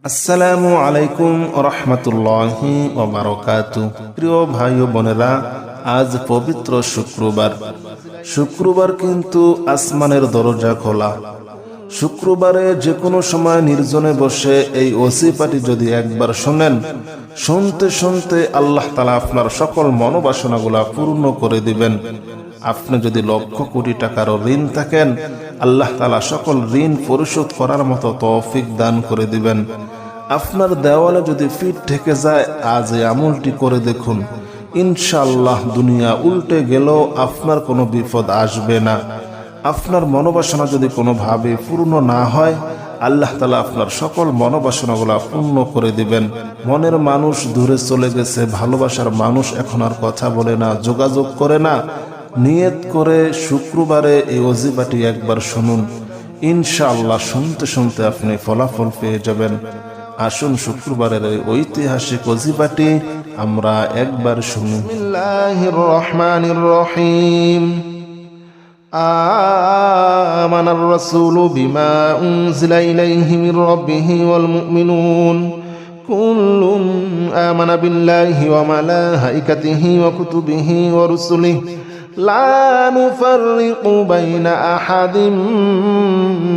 আসসালামু আলাইকুম রহমতুল্লাহি ওয়া বারাকাতুহু। প্রিয় ভাই ও বোনেরা, আজ পবিত্র শুক্রবার কিন্তু আসমানের দরজা খোলা। শুক্রবারে যে কোনো সময় নির্জনে বসে এই ওসিফাটি যদি একবার শোনেন, শুনতে শুনতে আল্লাহ তাআলা আপনার সকল মনোবাসনাগুলা পূর্ণ করে দিবেন। আপনি যদি লক্ষ কোটি টাকার ঋণ থাকেন, আল্লাহ তাআলা সকল ঋণ পরিশোধ করার মতো তৌফিক দান করে দিবেন। আপনার দেওয়ালে যদি ফিট ঠেকে যায়, আজ এই আমলটি করে দেখুন, ইনশাআল্লাহ দুনিয়া উল্টে গেলেও আপনার কোনো বিপদ আসবে না। আপনার মনোবাসনা যদি কোনোভাবে পূর্ণ না হয়, আল্লাহ তাআলা আপনার সকল মনোবাসনাগুলা পূর্ণ করে দিবেন। মনের মানুষ দূরে চলে গেছে, ভালোবাসার মানুষ এখন আর কথা বলে না, যোগাযোগ করে না। নিয়ত করে শুক্রবারে এই ওজিফাটি একবার শুনুন, ইনশাআল্লাহ শুনতে শুনতে আপনি ফলাফল পেয়ে যাবেন। আসুন শুক্রবারের এই ঐতিহাসিক ওজিফাটি আমরা একবার শুনি। বিসমিল্লাহির রহমানির রহিম। আমানার রাসূলু বিমা উনজিলা ইলাইহি মির রাব্বিহি ওয়াল মুমিনুন কুল্লুন আমানা বিল্লাহি ওয়া মালাইকাতিহি ওয়া কুতুবিহি ওয়া রুসুলিহি লা নুফাররিকু বাইনা আহাদিম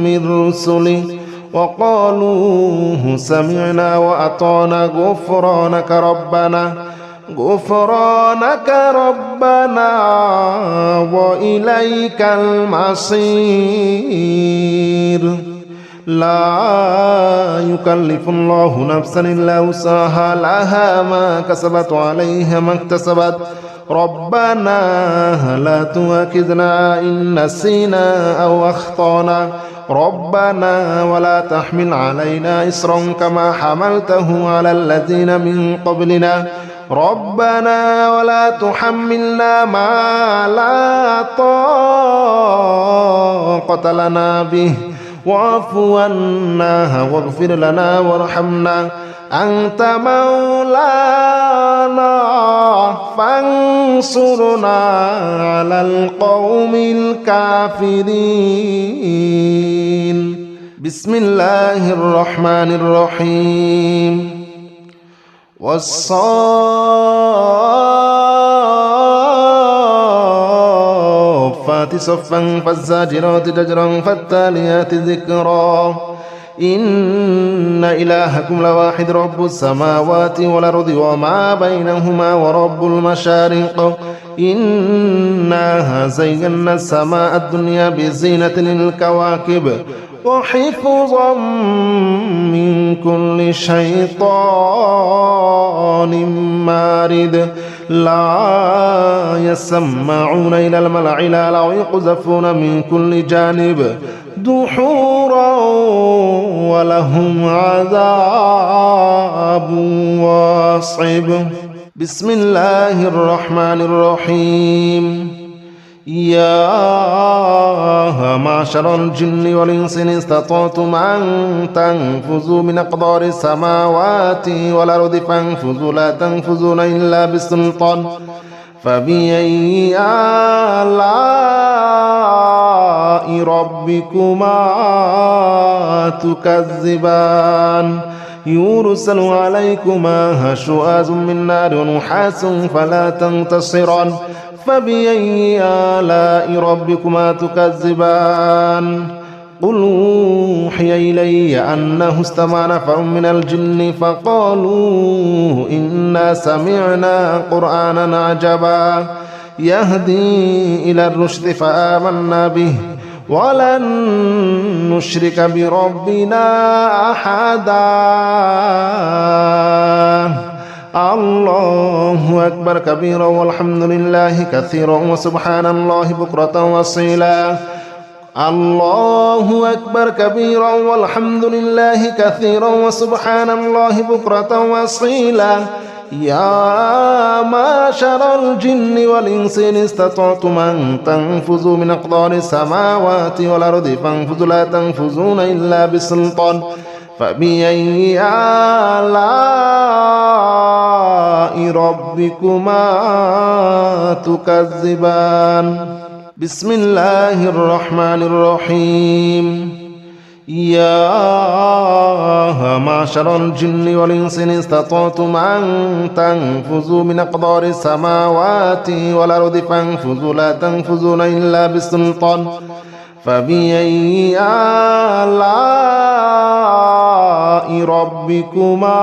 মির রুসুলিহি وقالوا سمعنا وأطعنا غفرانك ربنا وإليك المصير لا يكلف الله نفسا إلا وسعها لها ما كسبت وعليها ما اكتسبت ربنا لا تؤاخذنا إن نسينا أو أخطأنا ربنا ولا تحمل علينا إصرا كما حملته على الذين من قبلنا ربنا ولا تحملنا ما لا طاقة لنا به واعف عنا واغفر لنا وارحمنا أنت مولانا فانصرنا على القوم الكافرين بسم الله الرحمن الرحيم والصافات صفا فالزاجرات زجرا فالتاليات ذكرا إن إلهكم لواحد رب السماوات والأرض وما بينهما ورب المشارق إنا زينا السماء الدنيا بزينة للكواكب وحفظا من كل شيطان مارد لا يسمعون إلى الملأ الأعلى ويقذفون من كل جانب دحورا ولهم عذاب واصب بسم الله الرحمن الرحيم يا معشر الجن والإنس إن استطعتم أن تنفذوا من أقدار السماوات والأرض فانفذوا لا تنفذون إلا بسلطان فبأي آلاء ربكما تكذبان يرسل عليكما شواظ من نار ونحاس فلا تنتصران فبأي آلاء ربكما تكذبان قل أوحي إلي أنه استمع نفر من الجن فقالوا إنا سمعنا قرآنا عجبا يهدي إلى الرشد فآمنا به ولن نشرك بربنا أحدا الله أكبر كبيرا والحمد لله كثيرا وسبحان الله بكرة وأصيلا الله أكبر كبيرا والحمد لله كثيرا وسبحان الله بكرة وأصيلا يا معشر الجن والإنس إن استطعتم أن تنفذوا من أقدار السماوات والأرض فانفذوا لا تنفذون إلا بسلطان فبأي آلاء ربكما تكذبان بسم الله الرحمن الرحيم يا معشر الجن والإنس إن استطعتم أن تنفذوا من أقدار السماوات والأرض فانفذوا لا تنفذون إلا بسلطان فبأي آلاء ربكما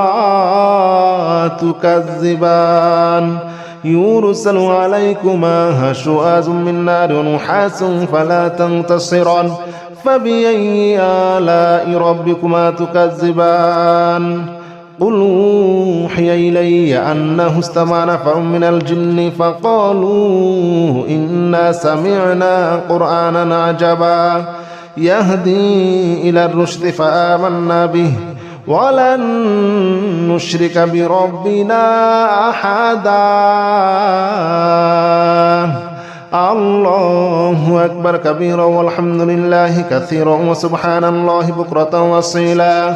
تكذبان يرسل عليكما شواظ من نار ونحاس فلا تنتصران فبأي آلاء ربكما تكذبان قل أوحي إلي أنه استمع نفر من الجن فقالوا إنا سمعنا قرآنا عجبا يهدي إلى الرشد فآمنا به ولن نشرك بربنا أحدا الله أكبر كبيرا والحمد لله كثيرا وسبحان الله بكرة وأصيلا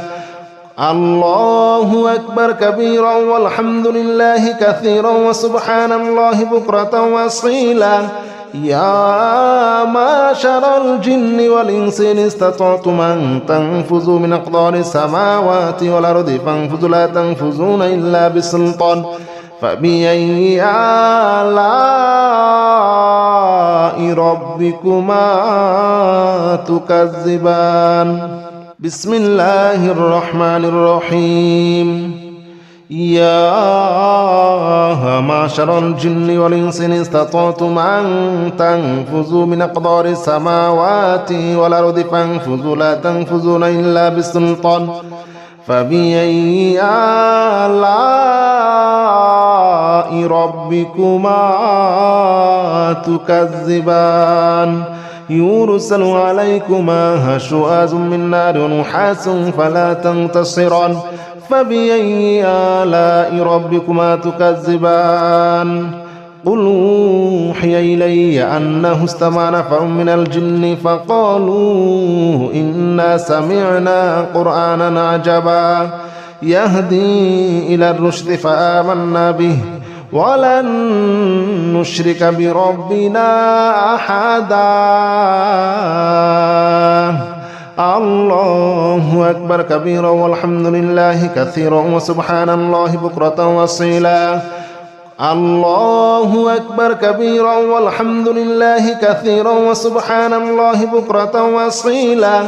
الله أكبر كبيرا والحمد لله كثيرا وسبحان الله بكرة وأصيلا يا معشر الجن والإنس إن استطعتم أن تنفذوا من أقدار السماوات والأرض فانفذوا لا تنفذون إلا بسلطان فبأي آلاء ربكما تكذبان بسم الله الرحمن الرحيم يا معشر الجن والإنس إن استطعتم أن تنفذوا من أقدار السماوات والأرض فانفذوا لا تنفذون إلا بسلطان فبأي آلاء ربكما تكذبان يرسل عليكما شواظ من نار ونحاس فلا تنتصران فبأي آلاء ربكما تكذبان قل أوحي إلي أنه استمع نفر من الجن فقالوا إنا سمعنا قرآنا عجبا يهدي إلى الرشد فآمنا به ولن نشرك بربنا أحدا الله أكبر كبيرا والحمد لله كثيرا وسبحان الله بكرة وأصيلا الله أكبر كبيرا والحمد لله كثيرا وسبحان الله بكرة وأصيلا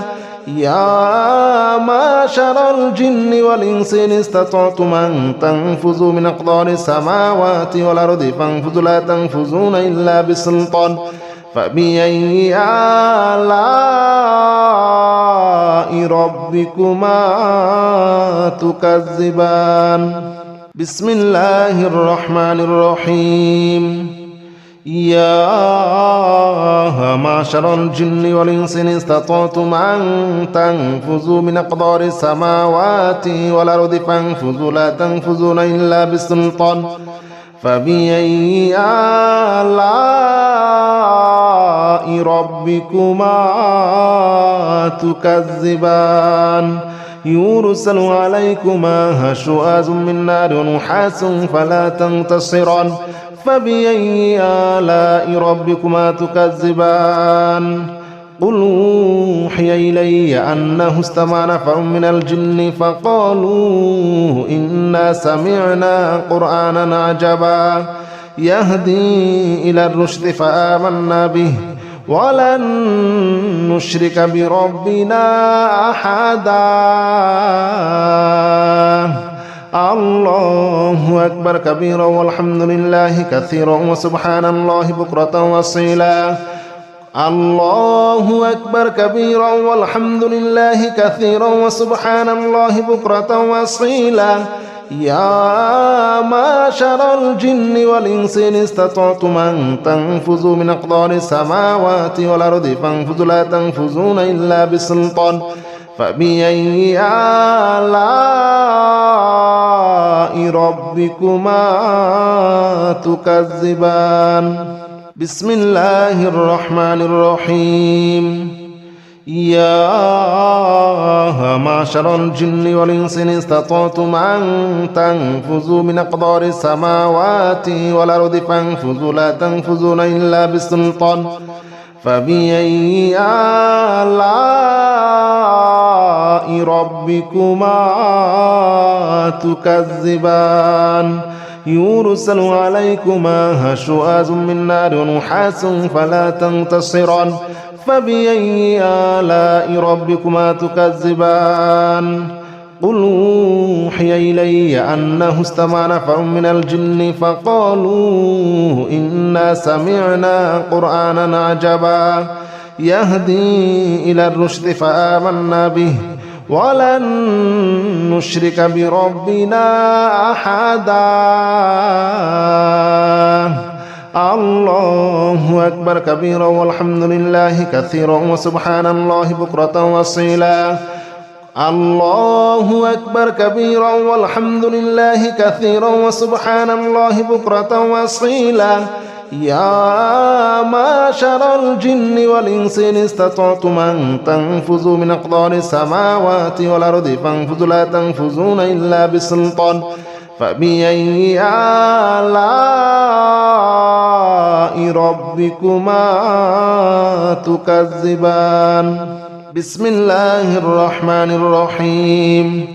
يا معشر الجن والإنس إن استطعتم أن تنفذوا من أقدار السماوات والأرض فانفذوا لا تنفذون إلا بسلطان فبأي آلاء ربكما تكذبان بسم الله الرحمن الرحيم يا معشر الجن والإنس إن استطعتم أن تنفذوا من أقدار السماوات والأرض فانفذوا لا تنفذون إلا بسلطان فبأي آلاء ربكما تكذبان يرسل عليكما شواظ من نار ونحاس فلا تنتصران فبأي آلاء ربكما تكذبان قل أوحي إلي أنه استمع نفر من الجن فقالوا إنا سمعنا قرآنا عجبا يهدي إلى الرشد فآمنا به ولن نشرك بربنا أحدا الله أكبر كبيرا والحمد لله كثيرا وسبحان الله بكرة وأصيلا الله أكبر كبيرا والحمد لله كثيرا وسبحان الله بكرة وأصيلا يا معشر الجن والإنس إن استطعتم أن تنفذوا من أقدار السماوات والأرض فانفذوا لا تنفذون إلا بسلطان فبأي آلاء ربكما تكذبان بسم الله الرحمن الرحيم يا معشر الجن والإنس إن استطعتم أن تنفذوا من أقدار السماوات والأرض فانفذوا لا تنفذون إلا بسلطان فبأي آلاء ربكما تكذبان يرسل عليكما شواظ من نار ونحاس فلا تنتصران فبأي آلاء ربكما تكذبان قل أوحي إلي أنه استمع نفر من الجن فقالوا إنا سمعنا قرآنا عجبا يهدي إلى الرشد فآمنا به ولن نشرك بربنا أحدا الله أكبر كبيرا والحمد لله كثيرا وسبحان الله بكرة وأصيلا الله أكبر كبيرا والحمد لله كثيرا وسبحان الله بكرة وأصيلا يا معشر الجن والإنس إن استطعتم أن تنفذوا من أقطار السماوات والأرض فانفذوا لا تنفذون إلا بسلطان فبأي آلاء ربكما تكذبان بسم الله الرحمن الرحيم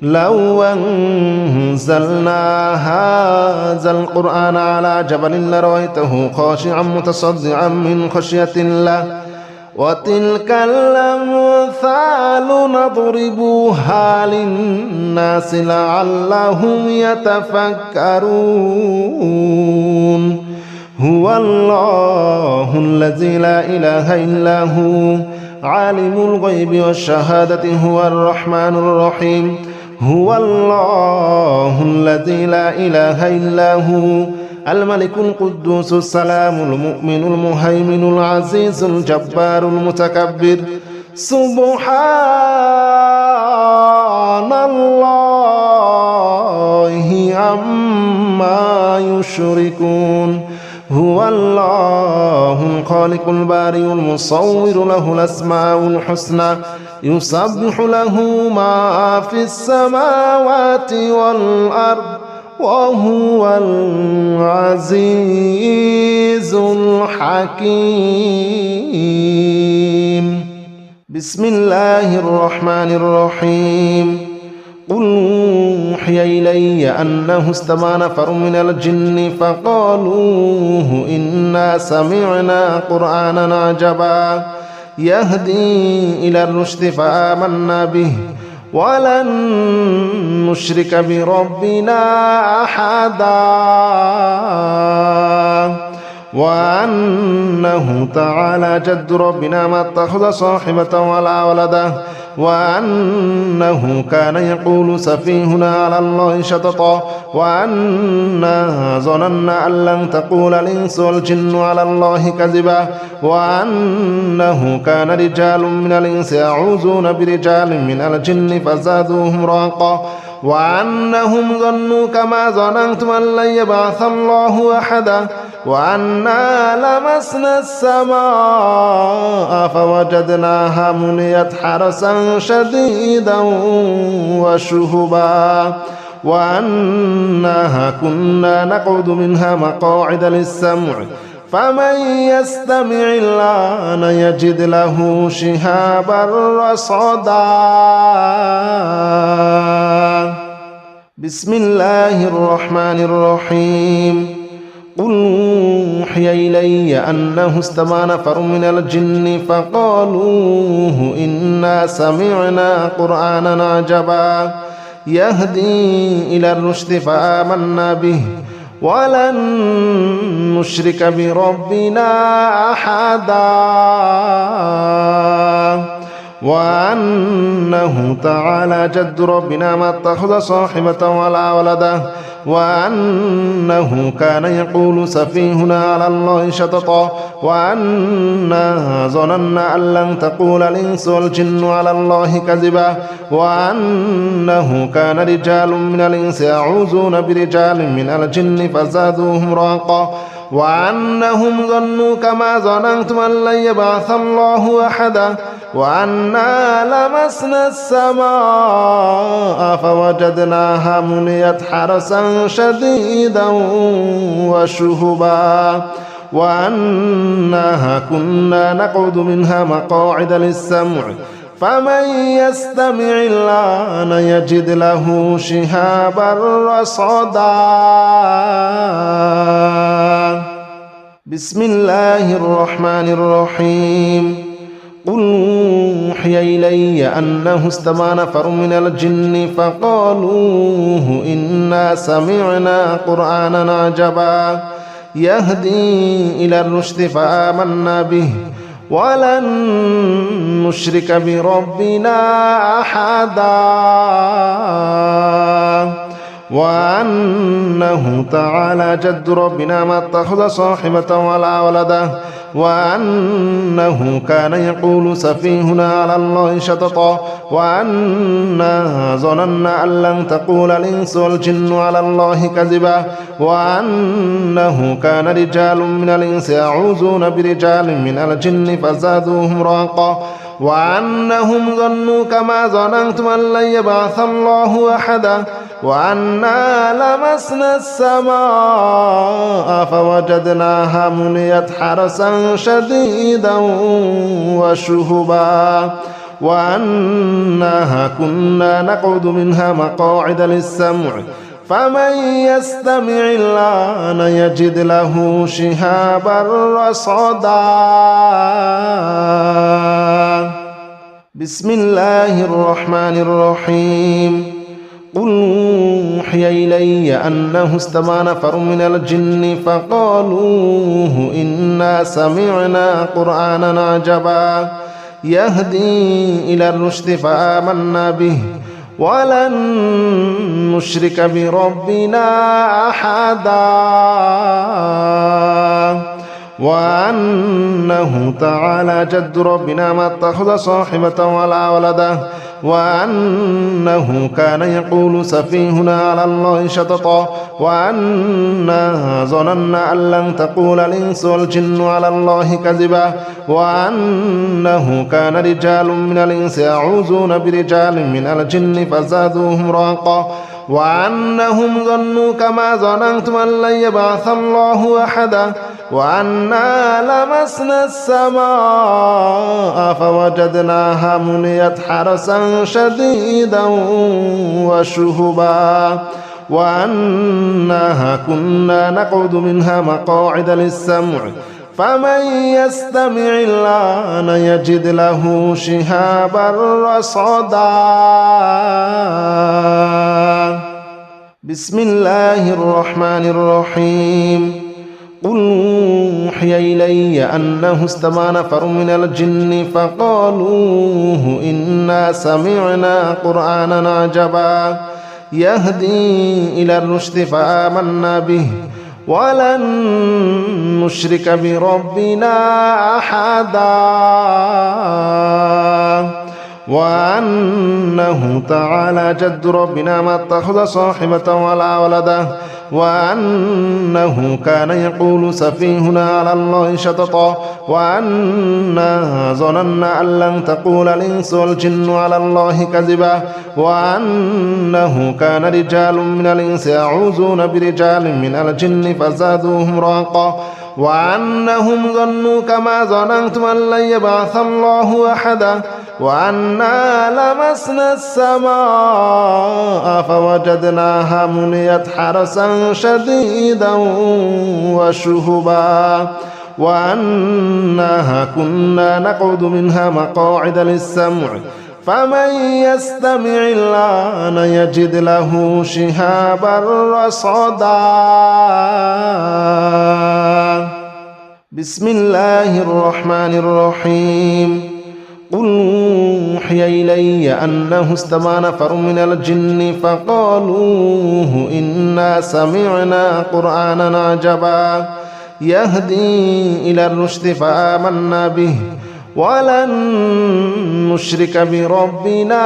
لو أنزلنا هذا القرآن على جبل لرأيته خاشعا متصدعا من خشية الله وتلك الأمثال نضربها للناس لعلهم يتفكرون هو الله الذي لا إله إلا هو عالم الغيب والشهادة هو الرحمن الرحيم هو الله الذي لا إله إلا هو الملك القدوس السلام المؤمن المهيمن العزيز الجبار المتكبر سبحان الله عما يشركون هو الله الخالق البارئ المصور له الأسماء الحسنى يسبح له ما في السماوات والأرض وهو العزيز الحكيم بسم الله الرحمن الرحيم قل أوحي إلي أنه استمع نفر من الجن فقالوا إنا سمعنا قرآنا عجبا يهدي إلى الرشد فآمنا به ولن نشرك بربنا أحدا وأنه تعالى جد ربنا ما اتخذ صاحبة ولا ولدا وأنه كان يقول سفيهنا على الله شططا وأنا ظننا أن لن تقول الإنس والجن على الله كذبا وأنه كان رجال من الإنس يعوذون برجال من الجن فزادوهم رهقا وأنهم ظنوا كما ظننتم أن لن يبعث الله أحدا وأنا لمسنا السماء فوجدناها مليت حرسا شديدا وشهبا وأنها كنا نقعد منها مقاعد للسمع فمن يستمع الآن يجد له شهابا رصدا بسم الله الرحمن الرحيم قل أوحي إلي أنه استمع نفر من الجن فقالوا إنا سمعنا قرآنا عجبا يهدي إلى الرشد فآمنا به ولن نشرك بربنا أحدا وأنه تعالى جد ربنا ما اتخذ صاحبة ولا ولدا وأنه كان يقول سفيهنا على الله شططا وأنا ظننا أن لن تقول الإنس والجن على الله كذبا وأنه كان رجال من الإنس يعوذون برجال من الجن فزادوهم رهقا وأنهم ظنوا كما ظننتم أن لن يبعث الله أحدا وأنا لمسنا السماء فوجدناها مليت حرسا شديدا وشهبا وأنها كنا نقعد منها مقاعد للسمع فمن يستمع الآن يجد له شهابا رصدا بسم الله الرحمن الرحيم قل أوحي إلي أنه استمع نفر من الجن فقالوا إنا سمعنا قرآنا عجبا يهدي إلى الرشد فآمنا به ولن نشرك بربنا أحدا وأنه تعالى جد ربنا ما اتخذ صاحبة ولا ولدا وأنه كان يقول سفيهنا على الله شططا وأنا ظننا أن لن تقول الإنس والجن على الله كذبا وأنه كان رجال من الإنس يعوذون برجال من الجن فزادوهم رهقا وأنهم ظنوا كما ظننتم أن لن يبعث الله أحدا وأنا لمسنا السماء فوجدناها مليت حرسا شديدا وشهبا وأنها كنا نقعد منها مقاعد للسمع فمن يستمع الآن يجد له شهابا رصدا بسم الله الرحمن الرحيم قل أوحي إلي أنه استمع نفر من الجن فقالوا إنا سمعنا قرآنا عجبا يهدي إلى الرشد فآمنا به ولن نشرك بربنا أحدا وأنه تعالى جد ربنا ما اتخذ صاحبة ولا ولدا وأنه كان يقول سفيهنا على الله شططا وأنا ظننا أن لن تقول الإنس والجن على الله كذبا وأنه كان رجال من الإنس يعوذون برجال من الجن فزادوهم رهقا وأنهم ظنوا كما ظننتم أن لن يبعث الله أحدا وأنا لمسنا السماء فوجدناها مليت حرسا شديدا وشهبا وأنها كنا نقعد منها مقاعد للسمع فمن يستمع الآن يجد له شهابا رصدا بسم الله الرحمن الرحيم قل أوحي إلي أنه استمع نفر من الجن فقالوا إنا سمعنا قرآنا عجبا يهدي إلى الرشد فآمنا به ولن نشرك بربنا أحدا وأنه تعالى جد ربنا ما اتخذ صاحبة ولا ولدا وأنه كان يقول سفيهنا على الله شططا وأنا ظننا أن لن تقول الإنس والجن على الله كذبا وأنه كان رجال من الإنس يعوذون برجال من الجن فزادوهم رهقا وأنهم ظنوا كما ظننتم أن لن يبعث الله أحدا وأنا لمسنا السماء فوجدناها مليت حرسا شديدا وشهبا وأنها كنا نقعد منها مقاعد للسمع فمن يستمع الآن يجد له شهابا رصدا بسم الله الرحمن الرحيم قل أوحي إلي أنه استمع نفر من الجن فقالوا إنا سمعنا قرآنا عجبا يهدي إلى الرشد فآمنا به ولن نشرك بربنا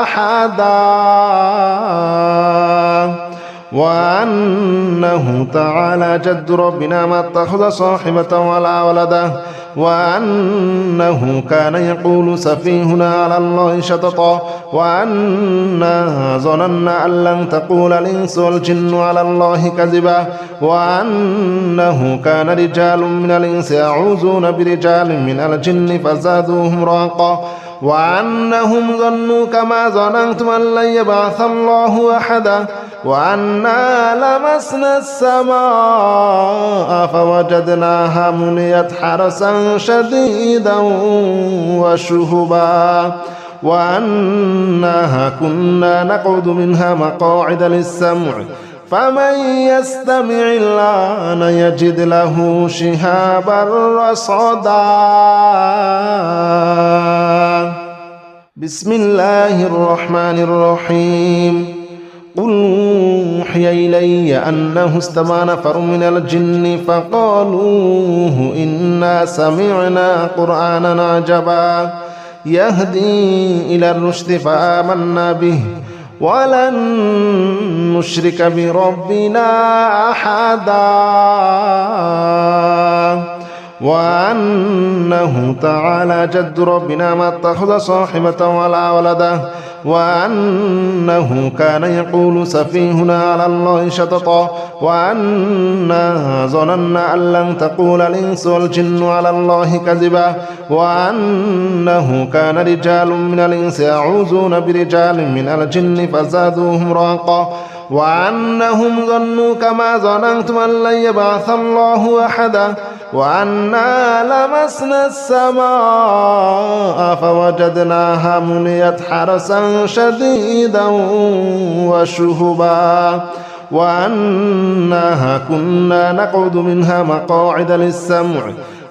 أحدا وأنه تعالى جد ربنا ما اتخذ صاحبة ولا ولدا وأنه كان يقول سفيهنا على الله شططا وأنا ظننا أن لن تقول الإنس والجن على الله كذبا وأنه كان رجال من الإنس يعوذون برجال من الجن فزادوهم رهقا وأنهم ظنوا كما ظننتم أن لن يبعث الله أحدا وأنا لمسنا السماء فوجدناها مليت حرسا شديدا وشهبا وأنها كنا نقعد منها مقاعد للسمع فمن يستمع الآن يجد له شهابا رصدا. بسم الله الرحمن الرحيم. قل أوحي إلي أنه استمع نفر من الجن فقالوا إنا سمعنا قرآنا عجبا يهدي إلى الرشد فآمنا به ولن نشرك بربنا أحدا وأنه تعالى جد ربنا ما اتخذ صاحبة ولا ولدا وأنه كان يقول سفيهنا على الله شططا وأنا ظننا أن لن تقول الإنس والجن على الله كذبا وأنه كان رجال من الإنس يعوذون برجال من الجن فزادوهم رهقا وأنهم ظنوا كما ظننتم أن لن يبعث الله أحدا وأنا لمسنا السماء فوجدناها مليت حرسا شديدا وشهبا وأنها كنا نقعد منها مقاعد للسمع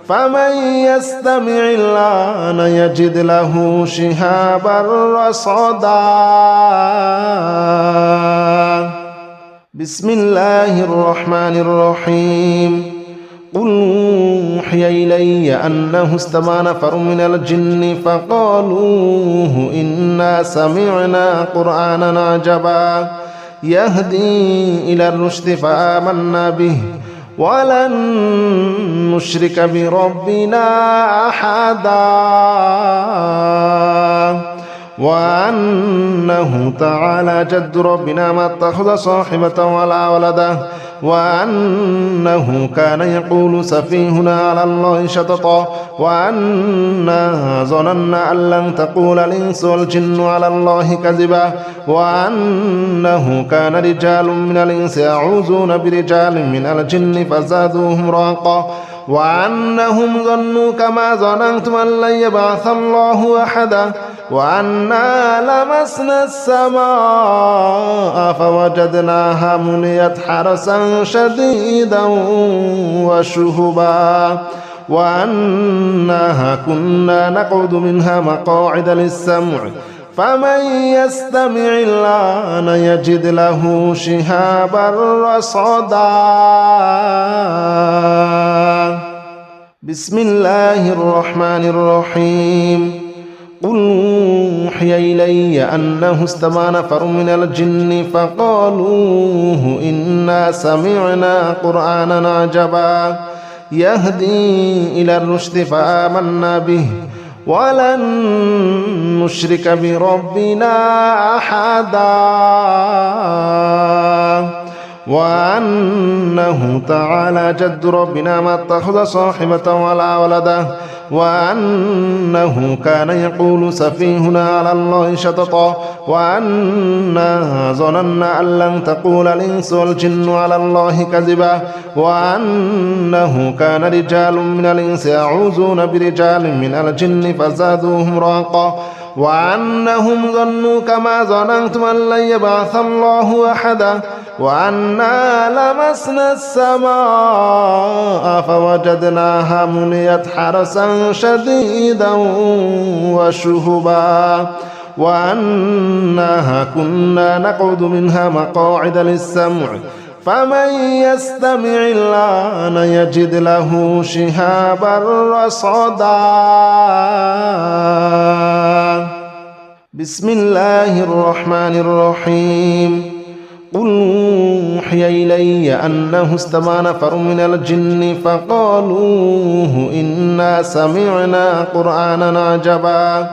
فمن يستمع الآن يجد له شهابا رصدا. بسم الله الرحمن الرحيم. قل أوحي إلي أنه استمع نفر من الجن فقالوا إنا سمعنا قرآنا عجبا يهدي إلى الرشد فآمنا به ولن نشرك بربنا أحدا وأنه تعالى جد ربنا ما اتخذ صاحبة ولا ولدا وأنه كان يقول سفيهنا على الله شططا وأنا ظننا أن لن تقول الإنس والجن على الله كذبا وأنه كان رجال من الإنس يعوذون برجال من الجن فزادوهم رهقا وأنهم ظنوا كما ظننتم أن لن يبعث الله أحدا وأنا لمسنا السماء فوجدناها مليت حرسا شديدا وشهبا وأنها كنا نقعد منها مقاعد للسمع فمن يستمع الآن يجد له شهابا رصدا. بسم الله الرحمن الرحيم. قل أوحي إلي أنه استمع نفر من الجن فقالوا إنا سمعنا قرآنا عجبا يهدي إلى الرشد فآمنا به ولن نشرك بربنا أحدا وأنه تعالى جد ربنا ما اتخذ صاحبة ولا ولدا وأنه كان يقول سفيهنا على الله شططا وأنا ظننا أن لن تقول الإنس والجن على الله كذبا وأنه كان رجال من الإنس يعوذون برجال من الجن فزادوهم رهقا وأنهم ظنوا كما ظننتم أن لن يبعث الله أحدا وأنا لمسنا السماء فوجدناها مليت حرسا شديدا وشهبا وأنها كنا نقعد منها مقاعد للسمع فمن يستمع الآن يجد له شهابا رصدا. بسم الله الرحمن الرحيم. قل أوحي إلي أنه استمع نفر من الجن فقالوا إنا سمعنا قرآنا عجبا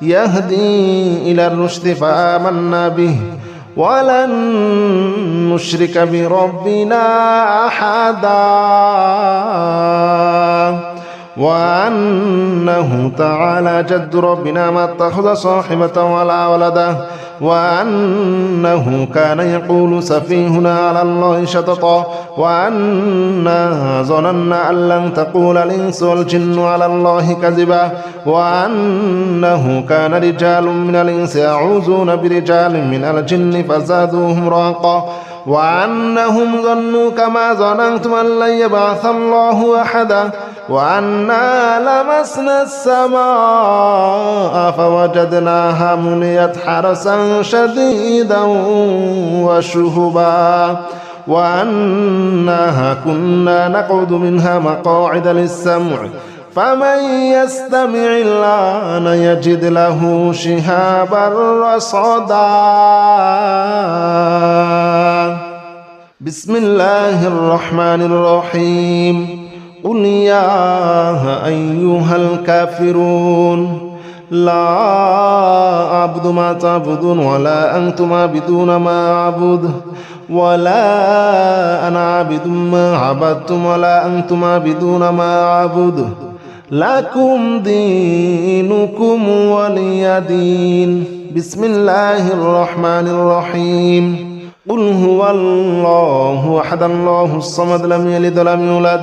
يهدي إلى الرشد فآمنا به ولن نشرك بربنا أحدا وأنه تعالى جد ربنا ما اتخذ صاحبة ولا ولدا وأنه كان يقول سفيهنا على الله شططا وأنا ظننا أن لن تقول الإنس والجن على الله كذبا وأنه كان رجال من الإنس يعوذون برجال من الجن فزادوهم رهقا وأنهم ظنوا كما ظننتم أن لن يبعث الله أحدا وأنا لمسنا السماء فوجدناها مليت حرسا شديدا وشهبا وأنها كنا نقعد منها مقاعد للسمع فمن يستمع الآن يجد له شهابا رصدا. بسم الله الرحمن الرحيم. قل يا أيها الكافرون لا أعبد ما تعبدون ولا أنتم عابدون ما أعبد ولا أنا عابد ما عبدتم ولا أنتم عابدون ما أعبد لكم دينكم ولي دين. بسم الله الرحمن الرحيم. قل هو الله أحد الله الصمد لم يلد ولم يولد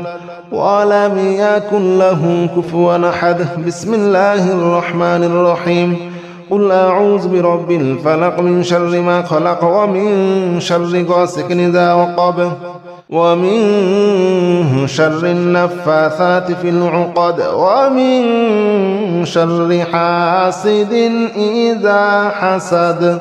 ولم يكن له كفوا أحد. بسم الله الرحمن الرحيم. قل أعوذ برب الفلق من شر ما خلق ومن شر غاسق إذا وقب ومن شر النفاثات في العقد ومن شر حاسد إذا حسد.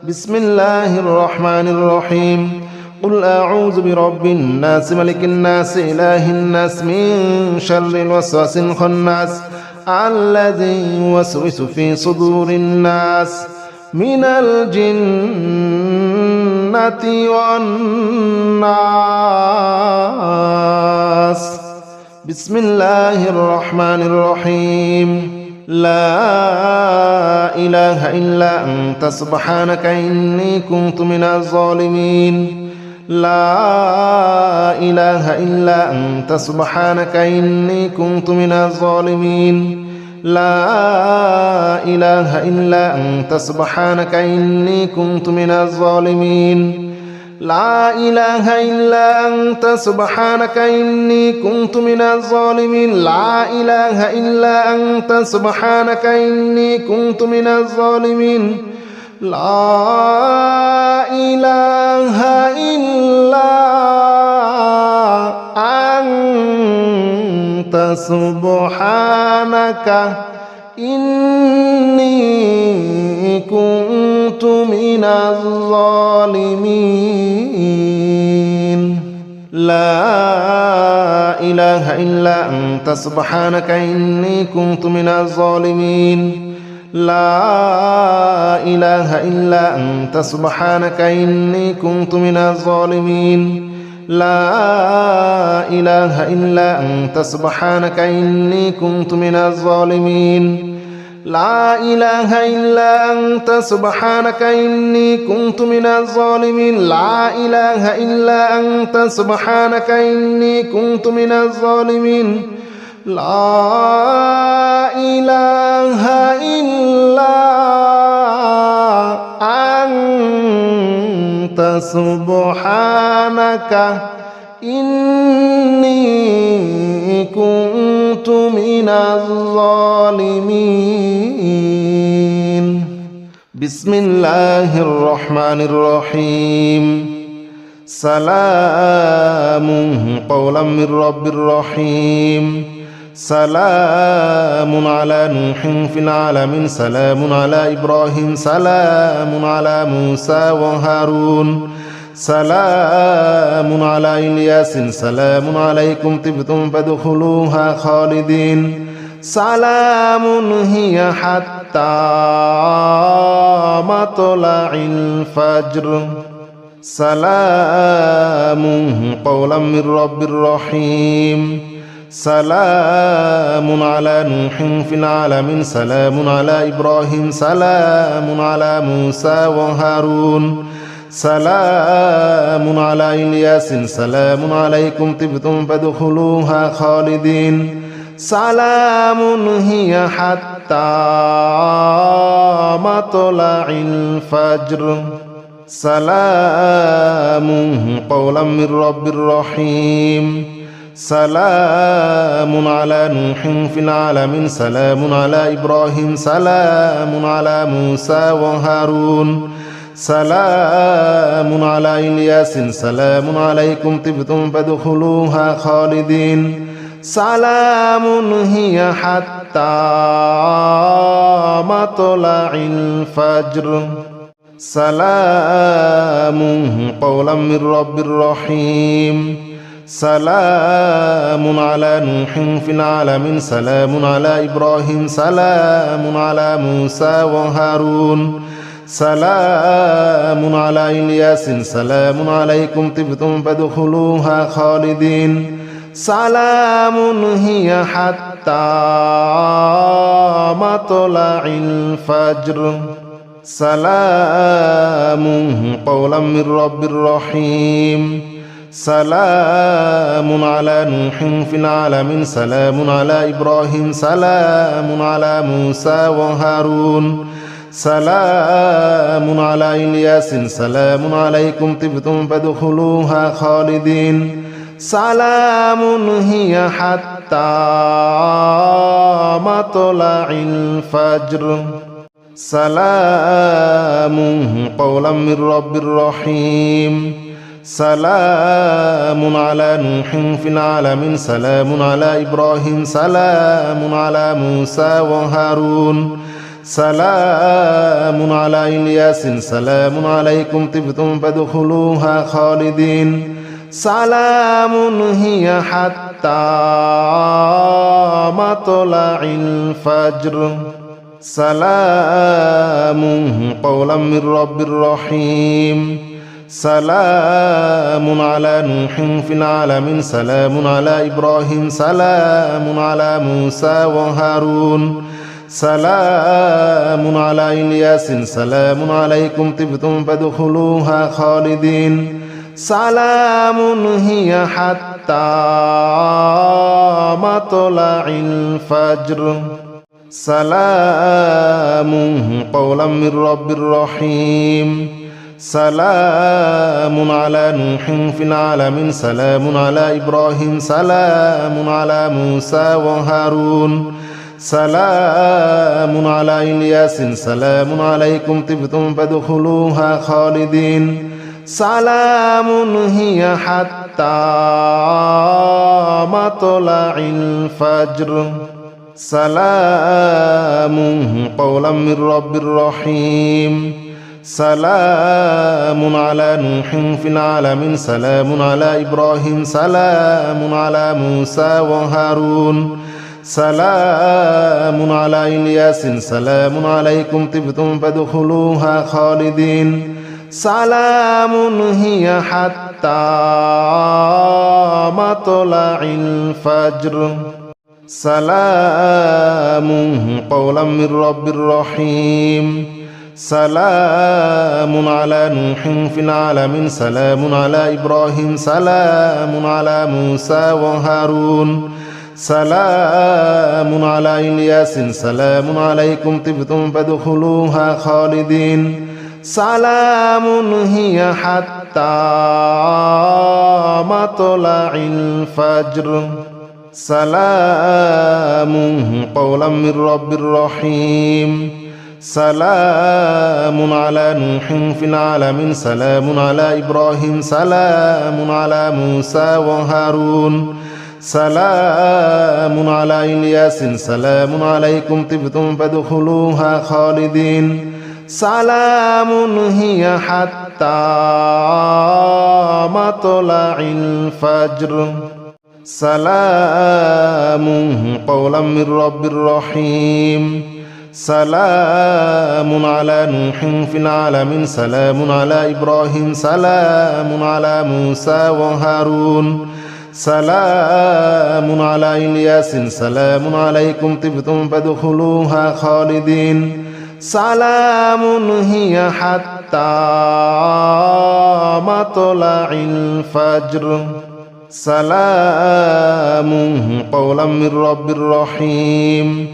بسم الله الرحمن الرحيم. قل أعوذ برب الناس ملك الناس إله الناس من شر الوسواس الخناس الذي يوسوس في صدور الناس من الجنة والناس. بسم الله الرحمن الرحيم. لا إله إلا أنت سبحانك إني كنت من الظالمين. لا إله إلا أنت سبحانك إني كنت من الظالمين. لا إله إلا أنت سبحانك إني كنت من الظالمين. لا إله إلا أنت سبحانك إني كنت من الظالمين. لا إله إلا أنت سبحانك إني كنت من الظالمين. لا إله إلا أنت سبحانك إني كنت من الظالمين. لا إله إلا أنت سبحانك إني كنت من الظالمين. لا إله إلا أنت سبحانك إني كنت من الظالمين. لا إله إلا أنت سبحانك إني كنت من الظالمين. لا إله إلا أنت سبحانك إني كنت من الظالمين. لا إله إلا أنت سبحانك إني كنت من الظالمين. لا إله إلا أنت سبحانك إني كنت من الظالمين. بسم الله الرحمن الرحيم. سلام قولا من رب رحيم. سلام على نوح في العالمين. سلام على إبراهيم. سلام على موسى وهارون. سلام على إلياس. سلام عليكم طبتم فادخلوها خالدين. سلام هي حتى مطلع الفجر. سلام قولا من رب رحيم. سلام على نوح في العالمين. سلام على إبراهيم. سلام على موسى وهارون. سلام على إلياس. سلام عليكم طبتم فادخلوها خالدين. سلام هي حتى مطلع الفجر سلام قولا من رب رحيم سلام على نوح في العالمين سلام على إبراهيم سلام على موسى وهارون سلام على إلياس سلام عليكم طبتم فادخلوها خالدين سلام هي حتى مطلع الفجر سلام قولا من رب رحيم سلام على نوح في العالمين سلام على إبراهيم سلام على موسى وهارون سلام على إلياس سلام عليكم طبتم فادخلوها خالدين سلام هي حتى مطلع الفجر سلام قولا من رب رحيم سلام على نوح في العالمين سلام على إبراهيم سلام على موسى وهارون سلام على إلياس سلام عليكم طبتم فادخلوها خالدين سلام هي حتى مطلع الفجر سلام قولا من رب رحيم سلام على نوح في العالمين سلام على إبراهيم سلام على موسى وهارون سلام على إلياس سلام عليكم طبتم فادخلوها خالدين سلام هي حتى مطلع الفجر سلام قولا من رب رحيم سلام على نوح في العالمين سلام على إبراهيم سلام على موسى وهارون سلام على إلياس سلام عليكم طبتم فادخلوها خالدين سلام هي حتى مطلع الفجر سلام قولا من رب رحيم سلام على نوح في العالمين سلام على إبراهيم سلام على موسى وهارون سلام على إلياس سلام عليكم طبتم فادخلوها خالدين سلام هي حتى مطلع الفجر سلام قولا من رب رحيم سلام على نوح في العالمين سلام على إبراهيم سلام على موسى وهارون سلام على إلياس سلام عليكم طبتم فادخلوها خالدين سلام هي حتى مطلع الفجر سلام قولا من رب رحيم سلام على نوح في العالمين سلام على إبراهيم سلام على موسى وهارون سلام على إلياس سلام عليكم طبتم فادخلوها خالدين سلام هي حتى مطلع الفجر سلام قولا من رب رحيم سلام على نوح في العالمين سلام على إبراهيم سلام على موسى وهارون سلام على إلياس سلام عليكم طبتم فادخلوها خالدين سلام هي حتى مطلع الفجر سلام قولا من رب رحيم سلام على نوح في العالمين سلام على إبراهيم سلام على موسى وهارون سلام على إلياس سلام عليكم طبتم فادخلوها خالدين سلام هي حتى مطلع الفجر سلام قولا من رب رحيم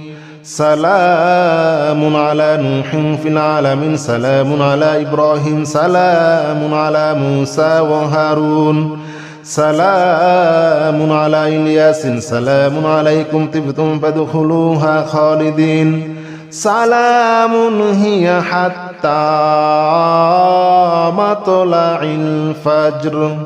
سلام على نوح في العالمين سلام على إبراهيم سلام على موسى وهارون سلام على إلياس سلام عليكم طبتم فادخلوها خالدين سلام هي حتى مطلع الفجر